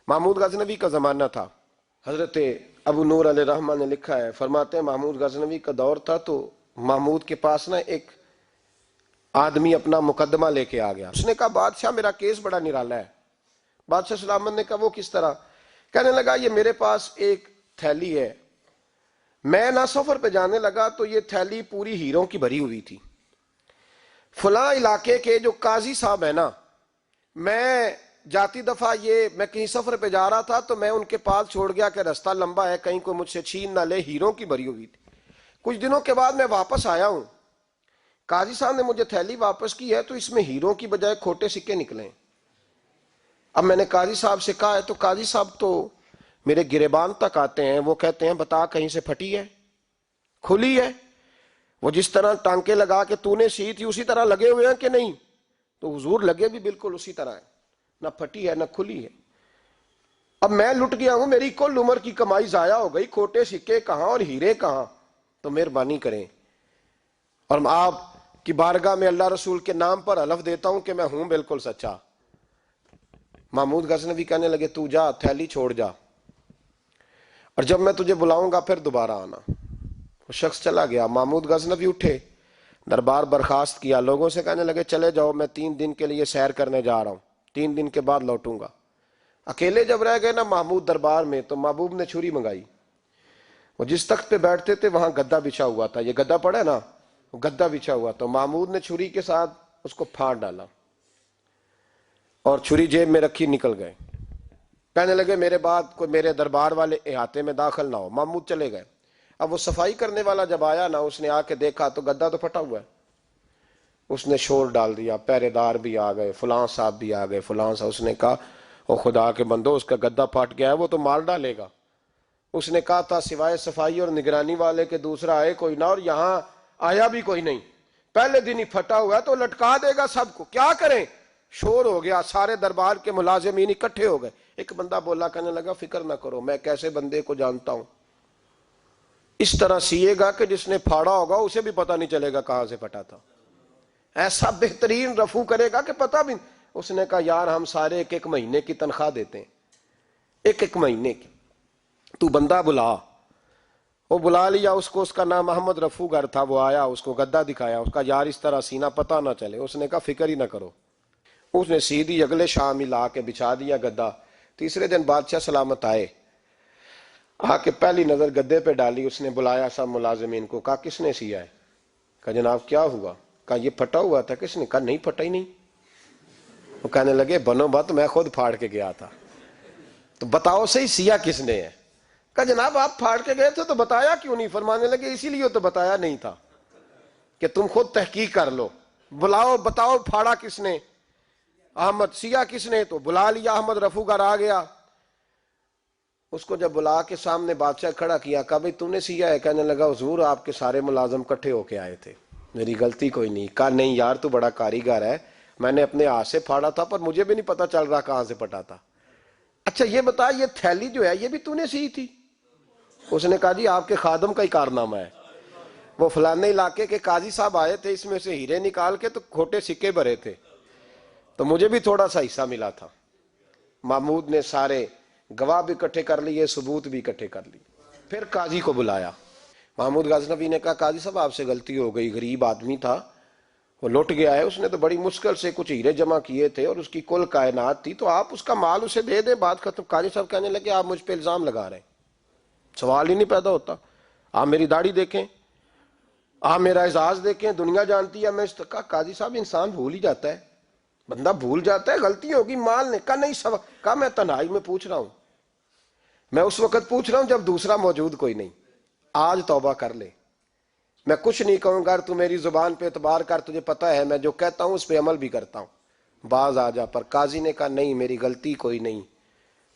محمود غزنوی کا زمانہ تھا. حضرت ابو نور علیہ رحمہ نے لکھا ہے، فرماتے ہیں محمود غزنوی کا دور تھا تو محمود کے پاس نا ایک آدمی اپنا مقدمہ لے کے آ گیا. اس نے کہا بادشاہ میرا کیس بڑا نرالا ہے. بادشاہ سلامت نے کہا وہ کس طرح؟ کہنے لگا یہ میرے پاس ایک تھیلی ہے، میں نہ سفر پہ جانے لگا تو یہ تھیلی پوری ہیروں کی بھری ہوئی تھی. فلاں علاقے کے جو قاضی صاحب ہیں نا، میں جاتی دفعہ میں کہیں سفر پہ جا رہا تھا تو میں ان کے پاس چھوڑ گیا کہ رستہ لمبا ہے، کہیں کوئی مجھ سے چھین نہ لے، ہیروں کی بھری ہوئی تھی. کچھ دنوں کے بعد میں واپس آیا ہوں، قاضی صاحب نے مجھے تھیلی واپس کی ہے تو اس میں ہیروں کی بجائے کھوٹے سکے نکلے. اب میں نے قاضی صاحب سے کہا ہے تو قاضی صاحب تو میرے گریبان تک آتے ہیں، وہ کہتے ہیں بتا کہیں سے پھٹی ہے، کھلی ہے، وہ جس طرح ٹانکے لگا کے تو نے سی تھی اسی طرح لگے ہوئے ہیں کہ نہیں؟ تو حضور لگے بھی بالکل اسی طرح ہے، نہ پھٹی ہے نہ کھلی ہے. اب میں لٹ گیا ہوں، میری کل عمر کی کمائی ضائع ہو گئی، کھوٹے سکے کہاں اور ہیرے کہاں؟ تو مہربانی کریں اور آپ کی بارگاہ میں اللہ رسول کے نام پر حلف دیتا ہوں کہ میں ہوں بالکل سچا. محمود غزنوی کہنے لگے تو جا، تھیلی چھوڑ جا، اور جب میں تجھے بلاؤں گا پھر دوبارہ آنا. وہ شخص چلا گیا. محمود غزنوی اٹھے، دربار برخاست کیا، لوگوں سے کہنے لگے چلے جاؤ، میں 3 دن کے لیے سیر کرنے جا رہا ہوں، 3 دن کے بعد لوٹوں گا. اکیلے جب رہ گئے نا محمود دربار میں تو محبوب نے چھری منگائی. وہ جس تخت پہ بیٹھتے تھے وہاں گدا بچھا ہوا تھا، یہ گدا پڑا ہے نا، وہ گدا بچھا ہوا تھا. محمود نے چھری کے ساتھ اس کو پھاڑ ڈالا اور چھری جیب میں رکھی نکل گئے. کہنے لگے میرے بعد کوئی میرے دربار والے احاطے میں داخل نہ ہو. محمود چلے گئے. اب وہ صفائی کرنے والا جب آیا نا، اس نے آ کے دیکھا تو گدا تو پھٹا ہوا ہے. اس نے شور ڈال دیا، پہرے دار بھی آ گئے، فلاں صاحب بھی آ گئے، فلاں صاحب. اس نے کہا او خدا کے بندو، اس کا گدا پھٹ گیا ہے، وہ تو مار ڈالے گا. اس نے کہا تھا سوائے صفائی اور نگرانی والے کے دوسرا آئے کوئی نہ، اور یہاں آیا بھی کوئی نہیں. پہلے دن ہی پھٹا ہوا ہے تو لٹکا دے گا سب کو، کیا کریں؟ شور ہو گیا، سارے دربار کے ملازمین اکٹھے ہو گئے. ایک بندہ بولا، کہنے لگا فکر نہ کرو، میں کیسے بندے کو جانتا ہوں، اس طرح سیے گا کہ جس نے پھاڑا ہوگا اسے بھی پتہ نہیں چلے گا کہاں سے پھٹا تھا. ایسا بہترین رفو کرے گا کہ پتہ بھی. اس نے کہا یار ہم سارے 1 مہینے کی تنخواہ دیتے ہیں، 1 مہینے کی، تو بندہ بلا. وہ بلا لیا اس کو، اس کا نام محمد رفو گر تھا. وہ آیا، اس کو گدا دکھایا، اس کا یار اس طرح سینا پتہ نہ چلے. اس نے کہا فکر ہی نہ کرو. اس نے سیدھی اگلے شام ہی لا کے بچھا دیا گدا. تیسرے دن بادشاہ سلامت آئے، آ کے پہلی نظر گدے پہ ڈالی. اس نے بلایا سب ملازمین کو، کہا کس نے سیا ہے؟ کہا جناب کیا ہوا؟ کہا یہ پھٹا ہوا تھا. کس نے؟ کہا نہیں پھٹا ہی نہیں. وہ کہنے لگے بنو بت، میں خود پھاڑ کے گیا تھا. تو بتاؤ صحیح سیا کس نے ہے؟ کہا جناب آپ پھاڑ کے گئے تھے تو بتایا کیوں نہیں؟ فرمانے لگے اسی لیے تو بتایا نہیں تھا کہ تم خود تحقیق کر لو. بلاؤ بتاؤ پھاڑا کس نے؟ احمد. سیا کس نے؟ تو بلا لیا، احمد رفو گر آ گیا. اس کو جب بلا کے سامنے بادشاہ کھڑا کیا، کہا بھئی تم نے سیا ہے؟ کہنے لگا حضور آپ کے سارے ملازم کٹھے ہو کے آئے تھے، میری غلطی کوئی نہیں. کہا نہیں یار تو بڑا کاریگر ہے، میں نے اپنے ہاتھ سے پھاڑا تھا پر مجھے بھی نہیں پتا چل رہا کہاں سے پھٹا تھا. اچھا یہ بتا یہ تھیلی جو ہے یہ بھی تو نے سی تھی؟ اس نے کہا جی آپ کے خادم کا ہی کارنامہ ہے، وہ فلانے علاقے کے قاضی صاحب آئے تھے، اس میں سے ہیرے نکال کے تو کھوٹے سکے بھرے تھے تو مجھے بھی تھوڑا سا حصہ ملا تھا. محمود نے سارے گواہ بھی اکٹھے کر لیے، ثبوت بھی اکٹھے کر لیے. پھر قاضی کو بلایا. محمود غزنوی نے کہا قاضی صاحب آپ سے غلطی ہو گئی، غریب آدمی تھا، وہ لٹ گیا ہے، اس نے تو بڑی مشکل سے کچھ ہیرے جمع کیے تھے اور اس کی کل کائنات تھی، تو آپ اس کا مال اسے دے دیں، بات ختم. قاضی صاحب کہنے لگے آپ مجھ پہ الزام لگا رہے ہیں، سوال ہی نہیں پیدا ہوتا. آپ میری داڑھی دیکھیں، آپ میرا اعزاز دیکھیں، دنیا جانتی ہے میں اس کا. قاضی صاحب انسان بھول ہی جاتا ہے، بندہ بھول جاتا ہے، غلطی ہوگی. مال نے کہا نہیں سب. کہا میں تنہائی میں پوچھ رہا ہوں، میں اس وقت پوچھ رہا ہوں جب دوسرا موجود کوئی نہیں. آج توبہ کر لے، میں کچھ نہیں کہوں گا، تو میری زبان پہ اعتبار کر، تجھے پتا ہے میں جو کہتا ہوں اس پہ عمل بھی کرتا ہوں، باز آ جا. پر قاضی نے کہا نہیں میری غلطی کوئی نہیں.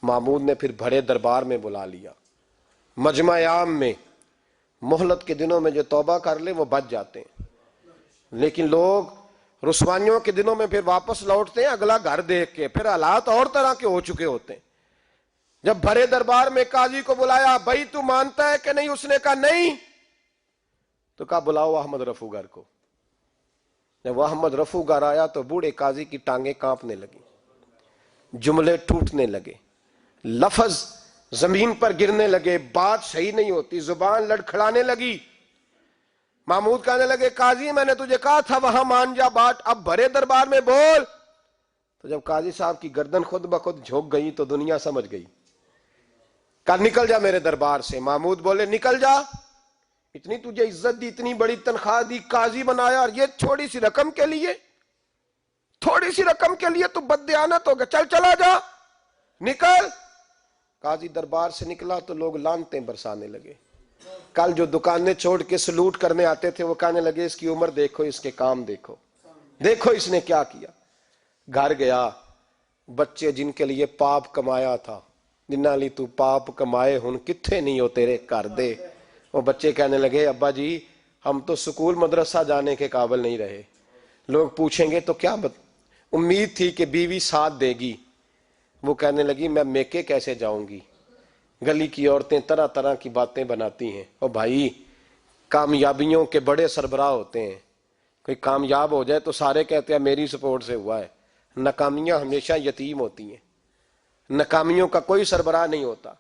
محمود نے پھر بڑے دربار میں بلا لیا، مجمع عام میں. مہلت کے دنوں میں جو توبہ کر لے وہ بچ جاتے ہیں، لیکن لوگ رسوائیوں کے دنوں میں پھر واپس لوٹتے ہیں اگلا گھر دیکھ کے، پھر حالات اور طرح کے ہو چکے ہوتے ہیں. جب بھرے دربار میں قاضی کو بلایا، بھائی تو مانتا ہے کہ نہیں؟ اس نے کہا نہیں. تو کہا بلاؤ احمد رفو گر کو. جب وہ احمد رفو گر آیا تو بوڑھے قاضی کی ٹانگیں کانپنے لگی، جملے ٹوٹنے لگے. لفظ زمین پر گرنے لگے، بات صحیح نہیں ہوتی، زبان لڑکھڑانے لگی۔ محمود کہنے لگے قاضی میں نے تجھے کہا تھا وہاں مان جا بات، اب بھرے دربار میں بول۔ تو جب قاضی صاحب کی گردن خود بخود جھک گئی تو دنیا سمجھ گئی، کہا نکل جا میرے دربار سے۔ محمود بولے نکل جا، اتنی تجھے عزت دی، اتنی بڑی تنخواہ دی، قاضی بنایا، اور یہ تھوڑی سی رقم کے لیے، تھوڑی سی رقم کے لیے تو بددیانت ہو گیا، چل چلا جا، نکل۔ قاضی دربار سے نکلا تو لوگ لعنتیں برسانے لگے۔ کل جو دکانیں چھوڑ کے سلوٹ کرنے آتے تھے وہ کہنے لگے اس کی عمر دیکھو، اس کے کام دیکھو، دیکھو اس نے کیا کیا۔ گھر گیا، بچے جن کے لیے پاپ کمایا تھا، جنہاں لی تو پاپ کمائے ہن کتھے نہیں ہو تیرے کر دے، وہ بچے کہنے لگے ابا جی ہم تو سکول مدرسہ جانے کے قابل نہیں رہے، لوگ پوچھیں گے تو کیا امید تھی کہ بیوی ساتھ دے گی۔ وہ کہنے لگی میں میکے کیسے جاؤں گی، گلی کی عورتیں طرح طرح کی باتیں بناتی ہیں۔ اور بھائی کامیابیوں کے بڑے سربراہ ہوتے ہیں، کوئی کامیاب ہو جائے تو سارے کہتے ہیں میری سپورٹ سے ہوا ہے، ناکامیاں ہمیشہ یتیم ہوتی ہیں، ناکامیوں کا کوئی سربراہ نہیں ہوتا۔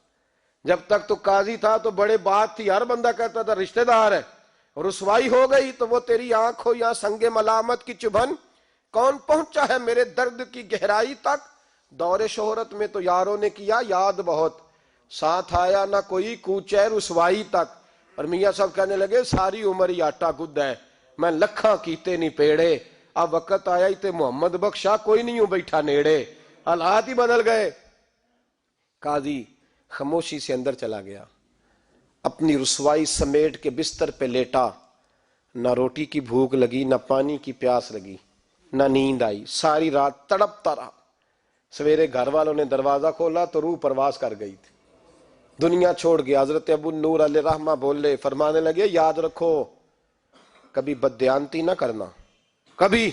جب تک تو قاضی تھا تو بڑے بات تھی، ہر بندہ کہتا تھا رشتہ دار ہے، رسوائی ہو گئی تو وہ تیری آنکھ ہو یا سنگ ملامت کی چبھن، کون پہنچا ہے میرے درد کی گہرائی تک، دور شہرت میں تو یاروں نے کیا یاد بہت، ساتھ آیا نہ کوئی کوچے رسوائی تک۔ اور میاں صاحب کہنے لگے ساری عمر ہی آٹا گد ہے، میں لکھاں کیتے نہیں پیڑے، اب وقت آیا ہی تے محمد بخشا کوئی نہیں ہوں بیٹھا نیڑے، حالات ہی بدل گئے۔ قاضی خاموشی سے اندر چلا گیا، اپنی رسوائی سمیٹ کے بستر پہ لیٹا، نہ روٹی کی بھوک لگی، نہ پانی کی پیاس لگی، نہ نیند آئی، ساری رات تڑپتا رہا۔ سویرے گھر والوں نے دروازہ کھولا تو روح پرواز کر گئی تھی، دنیا چھوڑ گیا۔ حضرت ابو نور علیہ رحمہ بولے، فرمانے لگے یاد رکھو کبھی بددیانتی نہ کرنا، کبھی،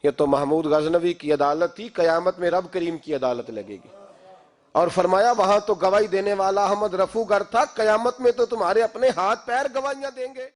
یہ تو محمود غزنوی کی عدالت تھی، قیامت میں رب کریم کی عدالت لگے گی۔ اور فرمایا وہاں تو گواہی دینے والا احمد رفو گر تھا، قیامت میں تو تمہارے اپنے ہاتھ پیر گواہیاں دیں گے۔